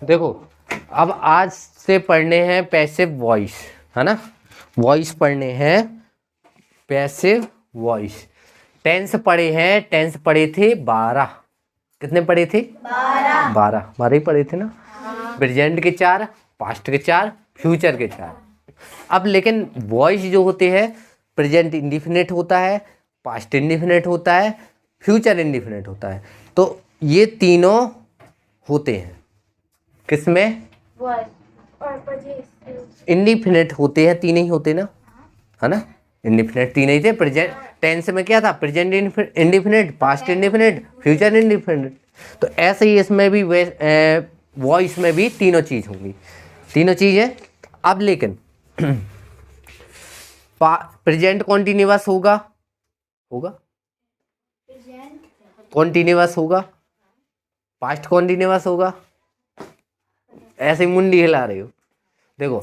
देखो अब आज से पढ़ने हैं पैसिव वॉइस, है ना, वॉइस पढ़ने हैं, पैसिव वॉइस। टेंस पढ़े हैं, टेंस पढ़े थे 12, कितने पढ़े थे 12 ही पढ़े थे ना। प्रेजेंट के 4, पास्ट के 4, फ्यूचर के 4। अब लेकिन वॉइस जो होते हैं, प्रेजेंट इंडिफिनिट होता है, पास्ट इंडिफिनिट होता है, फ्यूचर इंडिफिनिट होता है। तो ये तीनों होते हैं किसमें, इंडिफिनिट होते हैं, तीन ही होते ना, है ना, इंडिफिनिट तीन ही थे। प्रेजेंट टेंस में क्या था, present indefinite, past indefinite, future indefinite. तो ऐसे ही इसमें भी वॉइस में भी तीनों चीज होंगी, तीनों चीज है। अब लेकिन प्रेजेंट कॉन्टिन्यूअस होगा, होगा कॉन्टिन्यूअस होगा, पास्ट कॉन्टिन्यूअस होगा, ऐसे ही मुंडी हिला रहे हो। देखो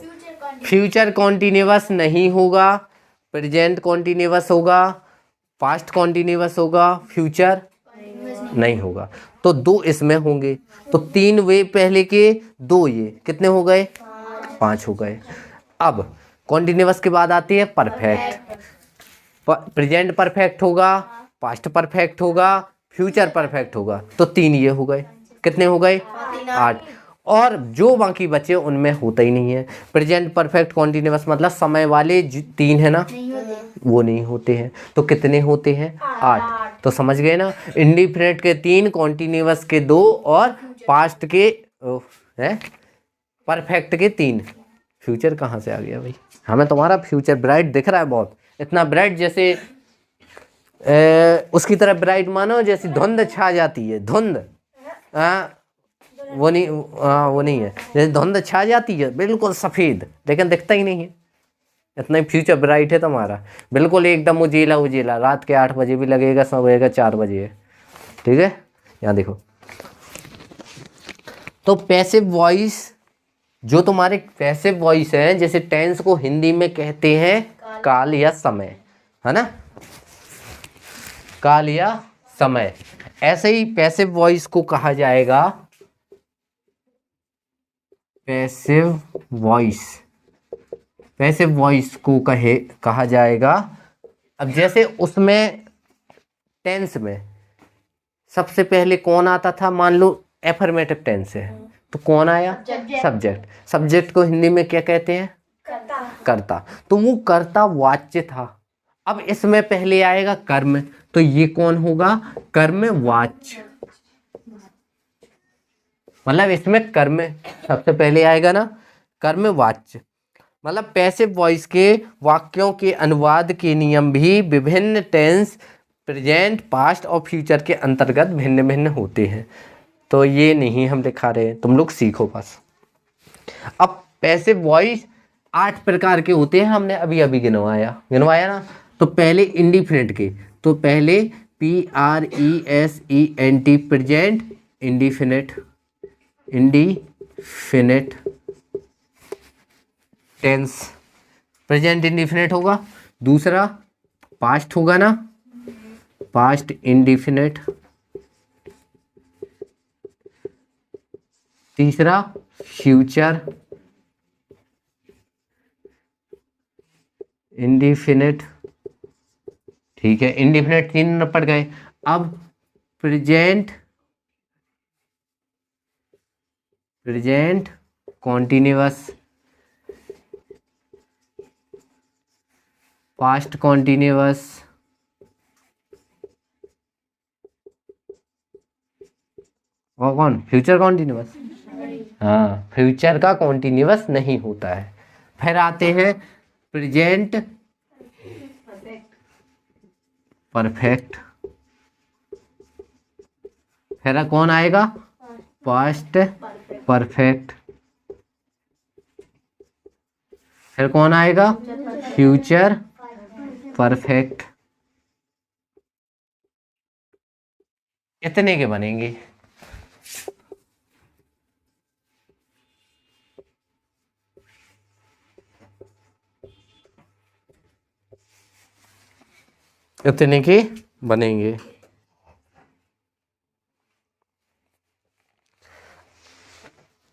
फ्यूचर कॉन्टिन्यूअस नहीं होगा, प्रेजेंट कॉन्टिन्यूअस होगा, पास्ट कॉन्टिन्यूअस होगा, फ्यूचर नहीं होगा। तो 2 इसमें होंगे, तो 3 वे पहले के, 2 ये, कितने हो गए 5 हो गए। अब कॉन्टिन्यूअस के बाद आती है परफेक्ट। प्रेजेंट परफेक्ट होगा, पास्ट परफेक्ट होगा, फ्यूचर परफेक्ट होगा, तो 3 ये हो गए, कितने हो गए 8। और जो बाकी बचे उनमें होता ही नहीं है। प्रेजेंट परफेक्ट कॉन्टिन्यूअस मतलब समय वाले 3 है ना, वो नहीं होते हैं। तो कितने होते हैं 8। तो समझ गए ना, इंडिफिनिट के 3, कॉन्टिन्यूअस के 2 और पास्ट के है परफेक्ट के 3। फ्यूचर कहाँ से आ गया भाई, हमें तुम्हारा फ्यूचर ब्राइट दिख रहा है, बहुत इतना ब्राइट, जैसे उसकी तरह ब्राइट मानो जैसी धुंध छा जाती है, धुंध वो नहीं, वो नहीं है, जैसे धुंध छा जाती है बिल्कुल सफ़ेद, लेकिन दिखता ही नहीं है। इतना ही फ्यूचर ब्राइट है तुम्हारा, बिल्कुल एकदम उजेला उजेला, रात के 8 बजे भी लगेगा, सुबह 4 बजे है, ठीक है। यहाँ देखो, तो पैसिव वॉइस, जो तुम्हारे पैसिव वॉइस है, जैसे टेंस को हिंदी में कहते हैं काल या समय, है ना, काल या समय। ऐसे ही पैसिव वॉइस को कहा जाएगा पैसिव वॉइस, पैसिव वॉइस को कहा जाएगा। अब जैसे उसमें टेंस में सबसे पहले कौन आता था, मान लो एफर्मेटिव टेंस है, तो कौन आया, सब्जेक्ट। सब्जेक्ट को हिंदी में क्या कहते हैं, कर्ता। तो वो कर्ता वाच्य था। अब इसमें पहले आएगा कर्म, तो ये कौन होगा, कर्म वाच्य, मतलब इसमें कर्म सबसे पहले आएगा ना, कर्म वाच्य। मतलब पैसिव वॉइस के वाक्यों के अनुवाद के नियम भी विभिन्न टेंस, प्रेजेंट, पास्ट और फ्यूचर के अंतर्गत भिन्न भिन्न होते हैं। तो ये नहीं हम दिखा रहे हैं, तुम लोग सीखो बस। अब पैसिव वॉइस 8 प्रकार के होते हैं, हमने अभी अभी गिनवाया ना। तो पहले इंडिफिनिट के, तो पहले PRESENT, present indefinite, indefinite tense, present indefinite होगा। दूसरा पास्ट होगा ना, पास्ट इंडिफिनिट। तीसरा फ्यूचर इंडिफिनिट, ठीक है, इंडिफिनिट 3 पड़ गए। अब प्रेजेंट कॉन्टिन्यूअस, पास्ट कॉन्टिन्यूअस, और कौन, फ्यूचर कॉन्टिन्यूअस। हाँ, फ्यूचर का कॉन्टिन्यूअस नहीं होता है। फिर आते हैं प्रेजेंट परफेक्ट, फिर कौन आएगा, पास्ट परफेक्ट, फिर कौन आएगा, फ्यूचर परफेक्ट। इतने के बनेंगे। इतने के बनेंगे।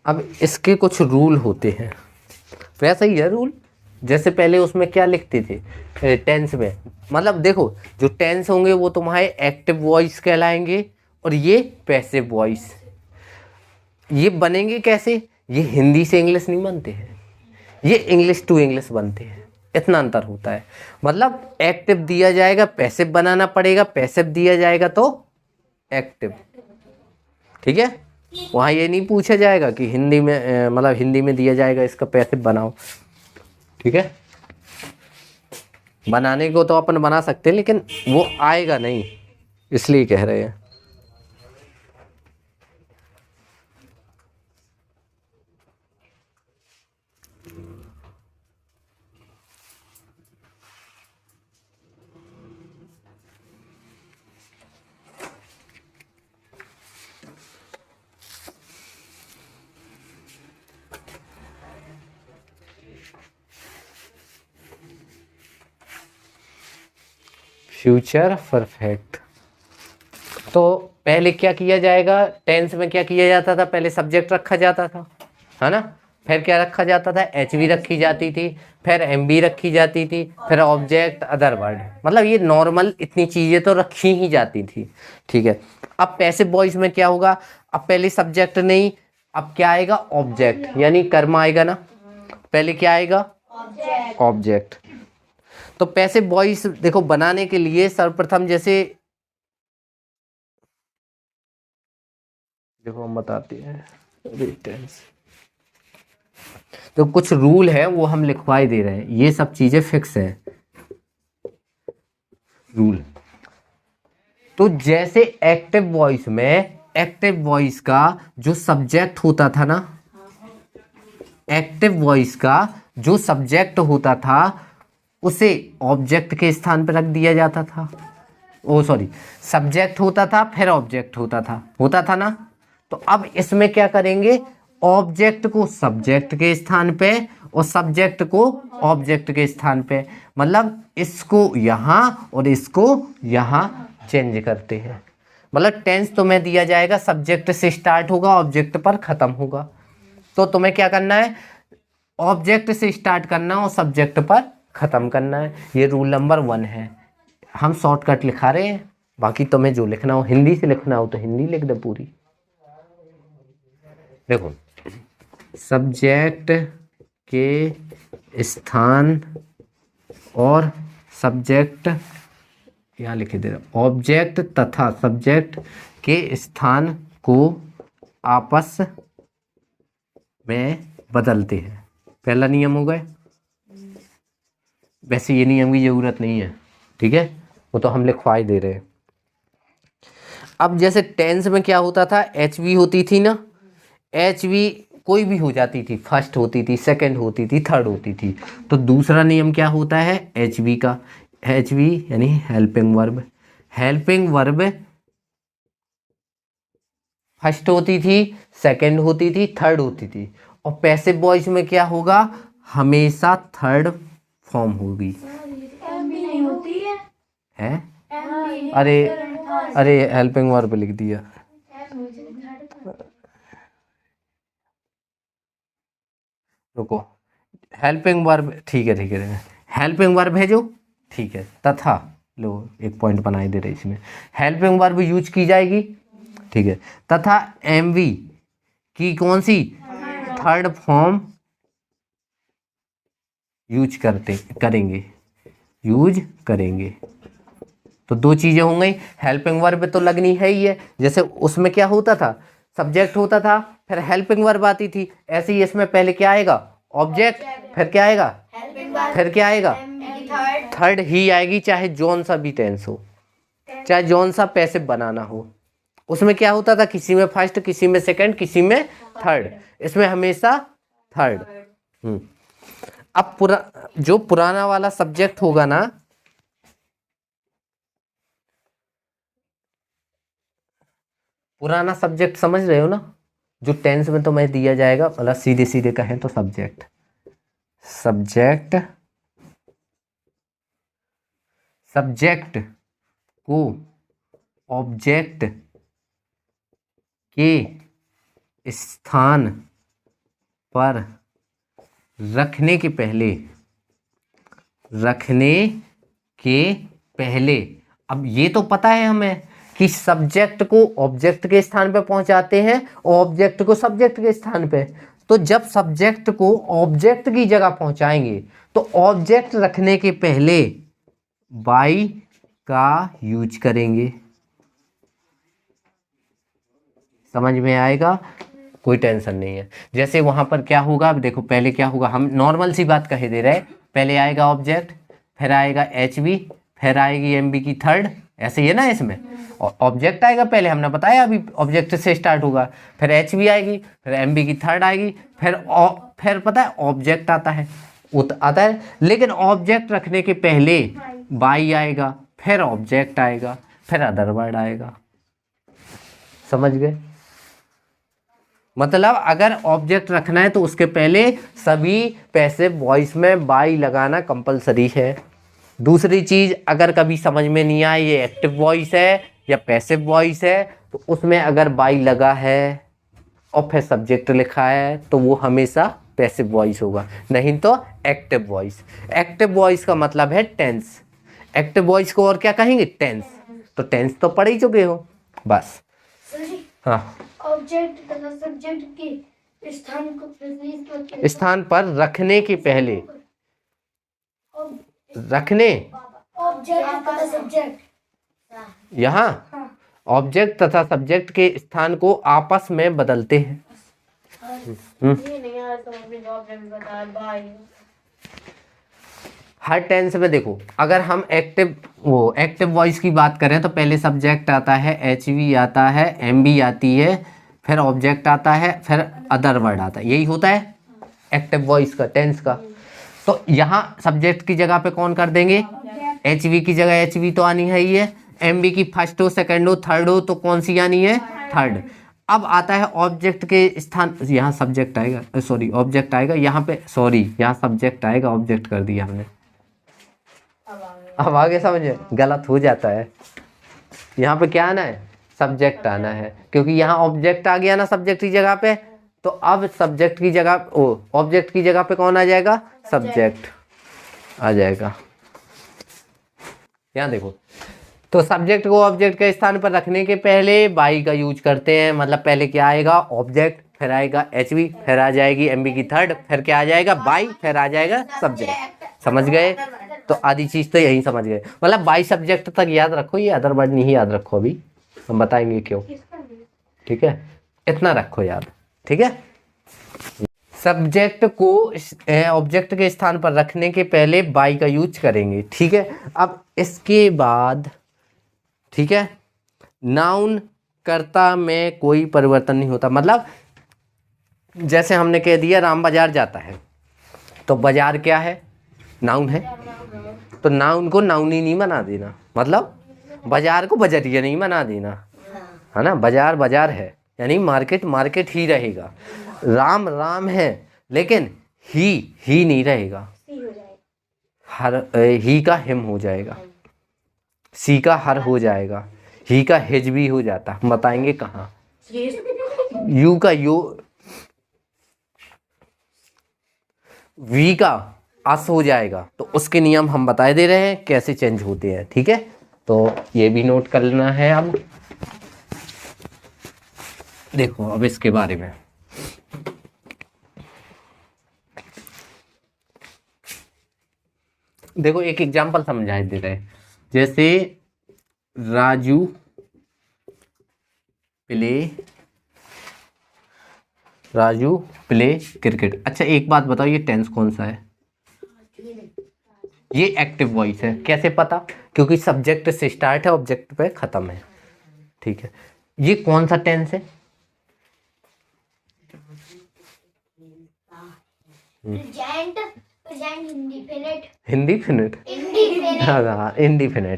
अब इसके कुछ रूल होते हैं, वैसा ही है रूल जैसे पहले उसमें क्या लिखते थे टेंस में। मतलब देखो जो टेंस होंगे वो तुम्हारे एक्टिव वॉइस कहलाएंगे और ये पैसिव वॉइस। ये बनेंगे कैसे, ये हिंदी से इंग्लिश नहीं बनते हैं, ये इंग्लिश टू इंग्लिश बनते हैं, इतना अंतर होता है। मतलब एक्टिव दिया जाएगा पैसिव बनाना पड़ेगा, पैसिव दिया जाएगा तो एक्टिव। ठीक है, वहाँ ये नहीं पूछा जाएगा कि हिंदी में मतलब हिंदी में दिया जाएगा इसका पैसिव बनाओ। ठीक है, बनाने को तो अपन बना सकते हैं लेकिन वो आएगा नहीं, इसलिए कह रहे हैं। फ्यूचर परफेक्ट, तो पहले क्या किया जाएगा, टेंस में क्या किया जाता था, पहले सब्जेक्ट रखा जाता था, है ना, फिर क्या रखा जाता था, एच वी रखी जाती थी, फिर एम बी रखी जाती थी, फिर ऑब्जेक्ट अदर वर्ड। मतलब ये नॉर्मल इतनी चीज़ें तो रखी ही जाती थी। ठीक है, अब पैसिव वॉइस में क्या होगा, अब पहले सब्जेक्ट नहीं, अब क्या आएगा, ऑब्जेक्ट, यानी कर्म आएगा ना, पहले क्या आएगा, ऑब्जेक्ट। तो पैसिव वॉइस देखो बनाने के लिए सर्वप्रथम जैसे देखो हम बताते हैं टेंस, तो कुछ रूल है वो हम लिखवाई दे रहे हैं, ये सब चीजें फिक्स है रूल। तो जैसे एक्टिव वॉइस में, एक्टिव वॉइस का जो सब्जेक्ट होता था ना, एक्टिव वॉइस का जो सब्जेक्ट होता था उसे ऑब्जेक्ट के स्थान पर रख दिया जाता था। ओ सॉरी, सब्जेक्ट होता था फिर ऑब्जेक्ट होता था ना। तो अब इसमें क्या करेंगे, ऑब्जेक्ट को सब्जेक्ट के स्थान पे और सब्जेक्ट को ऑब्जेक्ट के स्थान पे, मतलब इसको यहाँ और इसको यहाँ चेंज करते हैं। मतलब टेंस तुम्हें दिया जाएगा सब्जेक्ट से स्टार्ट होगा ऑब्जेक्ट पर खत्म होगा, तो तुम्हें क्या करना है, ऑब्जेक्ट से स्टार्ट करना और सब्जेक्ट पर खत्म करना है। ये रूल नंबर 1 है। हम शॉर्टकट लिखा रहे हैं, बाकी तुम्हें जो लिखना हो, हिंदी से लिखना हो तो हिंदी लिख दे पूरी। देखो सब्जेक्ट के स्थान और सब्जेक्ट, यहाँ लिखे दे रहा, ऑब्जेक्ट तथा सब्जेक्ट के स्थान को आपस में बदलते हैं। पहला नियम हो गए, वैसे ये नियम की जरूरत नहीं है, ठीक है, वो तो हम लिखवाई दे रहे हैं। अब जैसे टेंस में क्या होता था, एच वी होती थी ना, एच वी कोई भी हो जाती थी, फर्स्ट होती थी, सेकंड होती थी, थर्ड होती थी। तो दूसरा नियम क्या होता है एच वी का, एच वी यानी helping verb. Helping verb first होती थी, सेकंड होती थी, थर्ड होती थी। और पैसिव वॉइस में क्या होगा, हमेशा थर्ड फॉर्म होगी। एमबी नहीं होती है अरे अरे हेल्पिंग वर्ब लिख दिया, रुको, हेल्पिंग वर्ब ठीक है ठीक है, हेल्पिंग वर्ब है जो, ठीक है, तथा लो एक पॉइंट बनाई दे रहे इसमें, हेल्पिंग वर्ब यूज की जाएगी, ठीक है, तथा एमवी की कौन सी, थर्ड फॉर्म यूज करेंगे। तो दो चीजें हो गई, हेल्पिंग वर्ब तो लगनी है ही है, जैसे उसमें क्या होता था, सब्जेक्ट होता था फिर हेल्पिंग वर्ब आती थी, ऐसे ही इसमें पहले क्या आएगा, ऑब्जेक्ट, फिर क्या आएगा, फिर क्या आएगा, थर्ड ही आएगी, चाहे जौन सा भी टेंस हो, चाहे जौन सा पैसिव बनाना हो। उसमें क्या होता था, किसी में फर्स्ट, किसी में सेकंड, किसी में थर्ड, इसमें हमेशा थर्ड। अब जो पुराना वाला सब्जेक्ट होगा ना, पुराना सब्जेक्ट समझ रहे हो ना, जो टेंस में तो मैं दिया जाएगा, मतलब सीधे सीधे कहें तो सब्जेक्ट को ऑब्जेक्ट के स्थान पर रखने के पहले अब ये तो पता है हमें कि सब्जेक्ट को ऑब्जेक्ट के स्थान पे पहुंचाते हैं और ऑब्जेक्ट को सब्जेक्ट के स्थान पे। तो जब सब्जेक्ट को ऑब्जेक्ट की जगह पहुंचाएंगे तो ऑब्जेक्ट रखने के पहले बाई का यूज करेंगे। समझ में आएगा? कोई टेंशन नहीं है। जैसे वहां पर क्या होगा, अब देखो पहले क्या होगा, हम नॉर्मल सी बात कहे दे रहे हैं। पहले आएगा ऑब्जेक्ट, फिर आएगा एचवी, फिर आएगी एमबी की थर्ड, ऐसे ही है ना इसमें। और ऑब्जेक्ट आएगा पहले, हमने बताया अभी ऑब्जेक्ट से स्टार्ट होगा, फिर एचवी आएगी, फिर एमबी की थर्ड आएगी, फिर पता है ऑब्जेक्ट आता है, आता है। लेकिन ऑब्जेक्ट रखने के पहले बाई आएगा, फिर ऑब्जेक्ट आएगा, फिर अदर वर्ड आएगा। समझ गए? मतलब अगर ऑब्जेक्ट रखना है तो उसके पहले सभी पैसिव वॉइस में बाई लगाना कंपलसरी है। दूसरी चीज, अगर कभी समझ में नहीं आए ये एक्टिव वॉइस है या पैसिव वॉइस है, तो उसमें अगर बाई लगा है और फिर सब्जेक्ट लिखा है तो वो हमेशा पैसिव वॉइस होगा, नहीं तो एक्टिव वॉइस। एक्टिव वॉइस का मतलब है टेंस। एक्टिव वॉइस को और क्या कहेंगे? टेंस। तो टेंस तो पढ़ ही चुके हो बस। हाँ, ऑब्जेक्ट तथा सब्जेक्ट के स्थान पर रखने के पहले, रखने ऑब्जेक्ट तथा सब्जेक्ट यहाँ ऑब्जेक्ट तथा सब्जेक्ट के स्थान को आपस में बदलते हैं। हर टेंस में देखो, अगर हम एक्टिव वॉइस की बात करें तो पहले सब्जेक्ट आता है, एचवी आता है, एमबी आती है, फिर ऑब्जेक्ट आता है, फिर अदर वर्ड आता है। यही होता है एक्टिव वॉइस का, टेंस का। तो यहाँ सब्जेक्ट की जगह पे कौन कर देंगे? एचवी की जगह एचवी तो आनी है ही है। एमबी की फर्स्ट हो, सेकंड हो, थर्ड हो, तो कौन सी आनी है? थर्ड। अब आता है ऑब्जेक्ट के स्थान, यहाँ सब्जेक्ट आएगा, सॉरी ऑब्जेक्ट आएगा, यहाँ पे सॉरी यहाँ सब्जेक्ट आएगा, ऑब्जेक्ट कर दिया हमने। अब आगे समझे, गलत हो जाता है। यहाँ पे क्या आना है? सब्जेक्ट आना है, क्योंकि यहाँ ऑब्जेक्ट आ गया ना सब्जेक्ट की जगह पे, तो अब सब्जेक्ट की जगह ऑब्जेक्ट की जगह पे कौन आ जाएगा? सब्जेक्ट आ जाएगा। यहाँ देखो, तो सब्जेक्ट को ऑब्जेक्ट के स्थान पर रखने के पहले बाई का यूज करते हैं। मतलब पहले क्या आएगा? ऑब्जेक्ट, फिर आएगा एचवी, फिर आ जाएगी एमबी की थर्ड, फिर क्या आ जाएगा? बाई, फिर आ जाएगा सब्जेक्ट। समझ गए? तो आधी चीज तो यही समझ गए। मतलब बाई सब्जेक्ट तक याद रखो, ये अदर वर्ड नहीं याद रखो, अभी हम बताएंगे क्यों। ठीक है, इतना रखो याद। ठीक है, सब्जेक्ट को ऑब्जेक्ट के स्थान पर रखने के पहले बाई का यूज करेंगे। ठीक है, अब इसके बाद, ठीक है, नाउन कर्ता में कोई परिवर्तन नहीं होता। मतलब जैसे हमने कह दिया राम बाजार जाता है, तो बाजार क्या है? नाउन है। तो नाउन को नाउन ही नहीं बना देना, मतलब बाजार को बजरिया नहीं बना देना, है ना। बाजार बाजार है, यानी मार्केट मार्केट ही रहेगा। राम राम है, लेकिन ही नहीं रहेगा, हर ही का हिम हो जाएगा, सी का हर हो जाएगा, ही का हिज भी हो जाता। हम बताएंगे कहाँ। यू का यू, वी का अस हो जाएगा। तो उसके नियम हम बताए दे रहे हैं कैसे चेंज होते हैं। ठीक है, तो ये भी नोट कर लेना है। अब देखो, अब इसके बारे में देखो, एक एग्जांपल समझाए दे रहे हैं। जैसे राजू प्ले क्रिकेट। अच्छा एक बात बताओ, ये टेंस कौन सा है? ये एक्टिव वॉइस है। कैसे पता? क्योंकि सब्जेक्ट से स्टार्ट है, ऑब्जेक्ट पे खत्म है। ठीक है, ये कौन सा टेंस है? इंडिफिनिट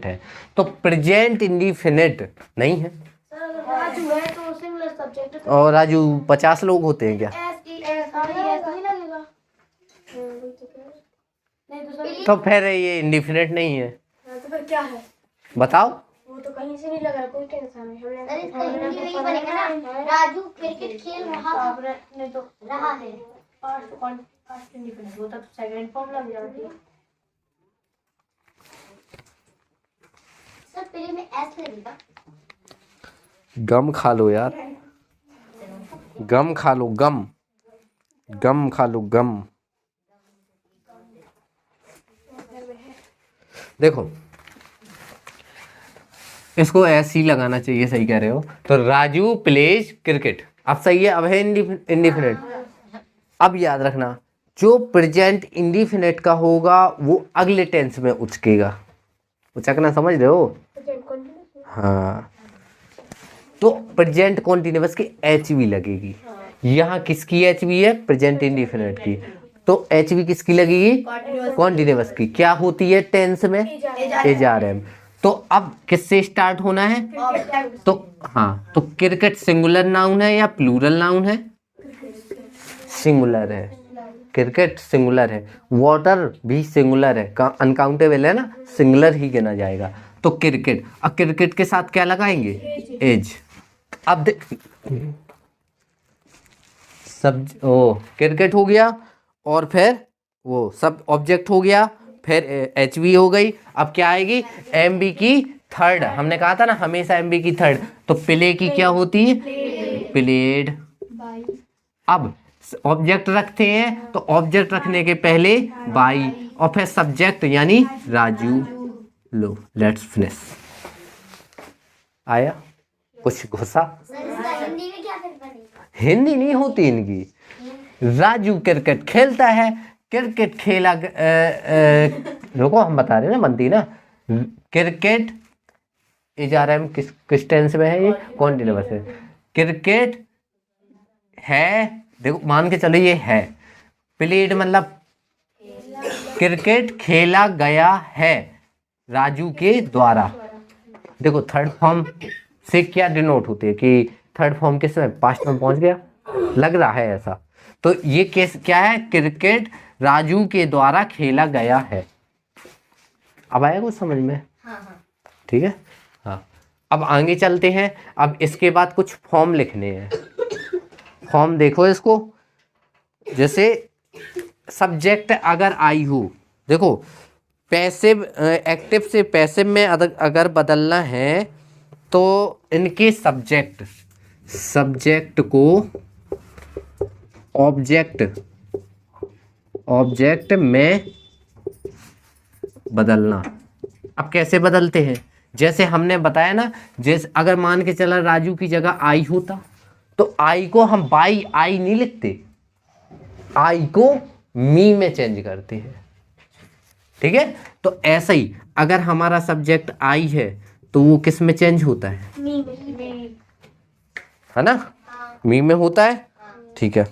है। तो प्रेजेंट इंडिफिनिट नहीं है। राजू है तो सिंगुलर सब्जेक्ट। और राजू 50 लोग होते हैं क्या? तो फिर ये इंडिफिनिट नहीं है। तो फिर क्या है? बताओ। वो तो कहीं से नहीं लग रहा, कोई टेंशन नहीं। राजू क्रिकेट खेल रहा है। पास्ट इंडिपेंडेंट वो तो सेकंड फॉर्म लग जाती है। सर पहले मैं एस लेगा। गम खा लो यार, गम खा लो, गम गम खा लो, गम। देखो इसको ऐसे ही लगाना चाहिए, सही कह रहे हो। तो राजू प्लेज क्रिकेट, अब सही है, अब है इंडिफिनिट। अब याद रखना जो प्रेजेंट इंडिफिनिट का होगा वो अगले टेंस में उचकेगा, उचकना समझ रहे हो? हाँ, तो प्रेजेंट कॉन्टिन्यूअस की एच वी लगेगी। यहाँ किसकी एच वी है? प्रेजेंट इंडिफिनिट की। तो एच वी किसकी लगेगी? कॉन्टिन्यूअस की। क्या होती है टेंस में? एचआरएम। तो अब किससे स्टार्ट होना है? तो हाँ, तो क्रिकेट सिंगुलर नाउन है या प्लूरल नाउन है? सिंगुलर है, क्रिकेट सिंगुलर है। वाटर भी सिंगुलर है, अनकाउंटेबल है ना, सिंगुलर ही गिना जाएगा। तो क्रिकेट, अब क्रिकेट के साथ क्या लगाएंगे? एज। अब सब क्रिकेट हो गया, और फिर वो सब ऑब्जेक्ट हो गया, फिर एच वी हो गई। अब क्या आएगी? एम बी की थर्ड। हमने कहा था ना हमेशा एम बी की थर्ड। तो प्ले की क्या होती है? प्लेड। अब ऑब्जेक्ट रखते हैं तो ऑब्जेक्ट रखने के पहले बाई, और फिर सब्जेक्ट यानी राजू। लो लेट्स फिनिश। आया कुछ घुसा? हिंदी में क्या फिर बनेगा? हिंदी नहीं होती इनकी। राजू क्रिकेट खेलता है, क्रिकेट खेला रुको हम बता रहे ना, बनती ना। क्रिकेट एचआरएम किस टेंस में है? ये कॉन्टिन्यूअस है। क्रिकेट है, देखो मान के चलो ये है। प्लेड मतलब क्रिकेट खेला गया है राजू के द्वारा। देखो थर्ड फॉर्म से क्या डिनोट होती है कि थर्ड फॉर्म किस में? पास्ट में पहुंच गया, लग रहा है ऐसा। तो ये केस क्या है? क्रिकेट राजू के द्वारा खेला गया है। अब आया कुछ समझ में? ठीक है। हाँ, अब आगे चलते हैं। अब इसके बाद कुछ फॉर्म लिखने हैं। फॉर्म देखो इसको, जैसे सब्जेक्ट अगर आई हो, देखो पैसिव एक्टिव से पैसिव में अगर बदलना है तो इनके सब्जेक्ट को ऑब्जेक्ट में बदलना। अब कैसे बदलते हैं? जैसे हमने बताया ना, जैसे अगर मान के चला राजू की जगह आई होता तो आई को हम बाई आई नहीं लिखते, आई को मी में चेंज करते हैं। ठीक है, तो ऐसा ही अगर हमारा सब्जेक्ट आई है तो वो किस में चेंज होता है? है ना, मी में होता है। ठीक है,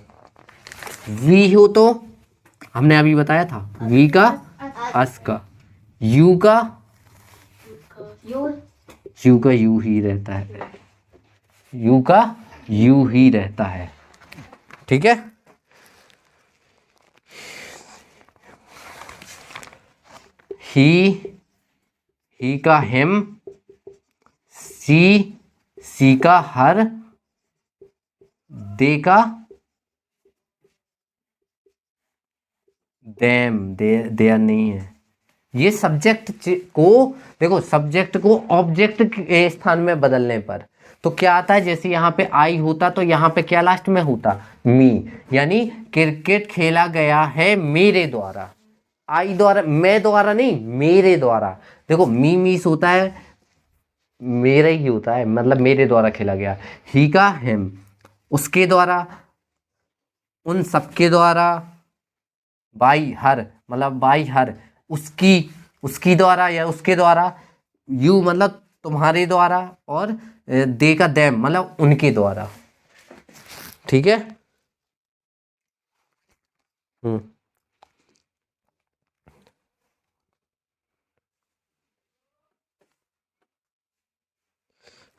वी हो तो हमने अभी बताया था वी का अस का, यू का यू ही रहता है, यू का यू ही रहता है। ठीक है, ही का हिम, सी का हर, दे का देम, देयर नहीं है। ये सब्जेक्ट को देखो, सब्जेक्ट को ऑब्जेक्ट के स्थान में बदलने पर तो क्या आता है? जैसे यहाँ पे आई होता तो यहाँ पे क्या लास्ट में होता? मी, यानी क्रिकेट खेला गया है मेरे द्वारा। आई द्वारा, मैं द्वारा नहीं, मेरे द्वारा। देखो मीस होता है, मेरा ही होता है, मतलब मेरे द्वारा खेला गया। ही का हिम, उसके द्वारा, उन सबके द्वारा। बाई हर, मतलब बाई हर, उसकी द्वारा या उसके द्वारा। यू मतलब तुम्हारे द्वारा, और दे का देम मतलब उनके द्वारा। ठीक है।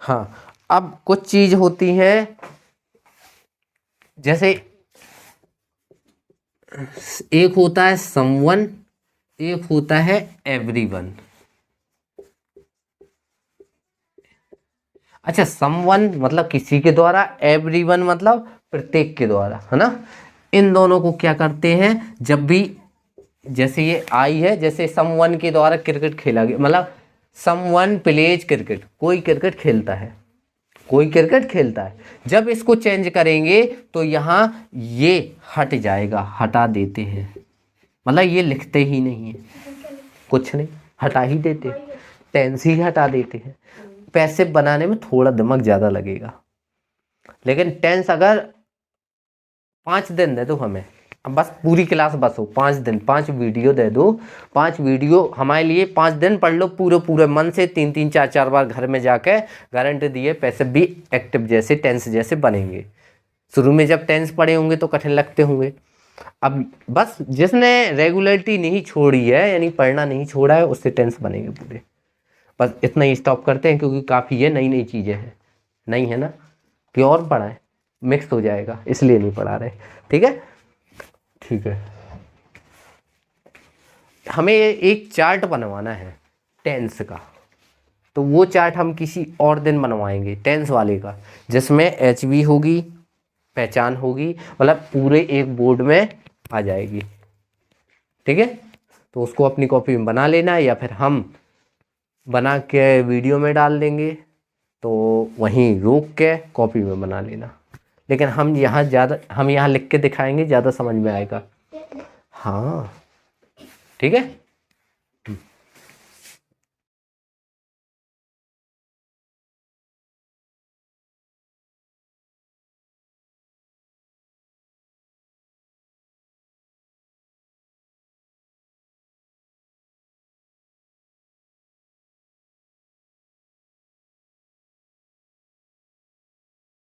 हाँ, अब कुछ चीज होती है, जैसे एक होता है समवन, एक होता है एवरीवन। अच्छा, समवन मतलब किसी के द्वारा, एवरीवन मतलब प्रत्येक के द्वारा, है ना। इन दोनों को क्या करते हैं, जब भी जैसे ये आई है, जैसे समवन के द्वारा क्रिकेट खेला गया, मतलब समवन प्लेज क्रिकेट, कोई क्रिकेट खेलता है, कोई क्रिकेट खेलता है। जब इसको चेंज करेंगे तो यहाँ ये हट जाएगा, हटा देते हैं, मतलब ये लिखते ही नहीं है, कुछ नहीं, हटा ही देते हैं, टेंस ही हटा देते हैं। पैसिव बनाने में थोड़ा दिमाग ज़्यादा लगेगा, लेकिन टेंस अगर 5 दिन दे दो हमें, अब बस पूरी क्लास बस हो 5 दिन, 5 वीडियो दे दो, 5 वीडियो हमारे लिए 5 दिन पढ़ लो पूरे मन से, 3-3 4-4 बार घर में जाके, गारंटी दिए पैसे भी एक्टिव जैसे टेंस जैसे बनेंगे। शुरू में जब टेंस पढ़े होंगे तो कठिन लगते होंगे, अब बस जिसने रेगुलरिटी नहीं छोड़ी है, यानी पढ़ना नहीं छोड़ा है, उससे टेंस बनेंगे पूरे। बस इतना ही स्टॉप करते हैं, क्योंकि काफ़ी है, नई नई चीज़ें हैं, नहीं है ना, प्योर पढ़ाएं, मिक्स हो जाएगा, इसलिए नहीं पढ़ा रहे। ठीक है, ठीक है। हमें एक चार्ट बनवाना है टेंस का, तो वो चार्ट हम किसी और दिन बनवाएंगे, टेंस वाले का, जिसमें HV होगी, पहचान होगी, मतलब पूरे एक बोर्ड में आ जाएगी। ठीक है, तो उसको अपनी कॉपी में बना लेना, या फिर हम बना के वीडियो में डाल देंगे, तो वहीं रोक के कॉपी में बना लेना। लेकिन हम यहाँ लिख के दिखाएंगे, ज़्यादा समझ में आएगा। हाँ, ठीक है।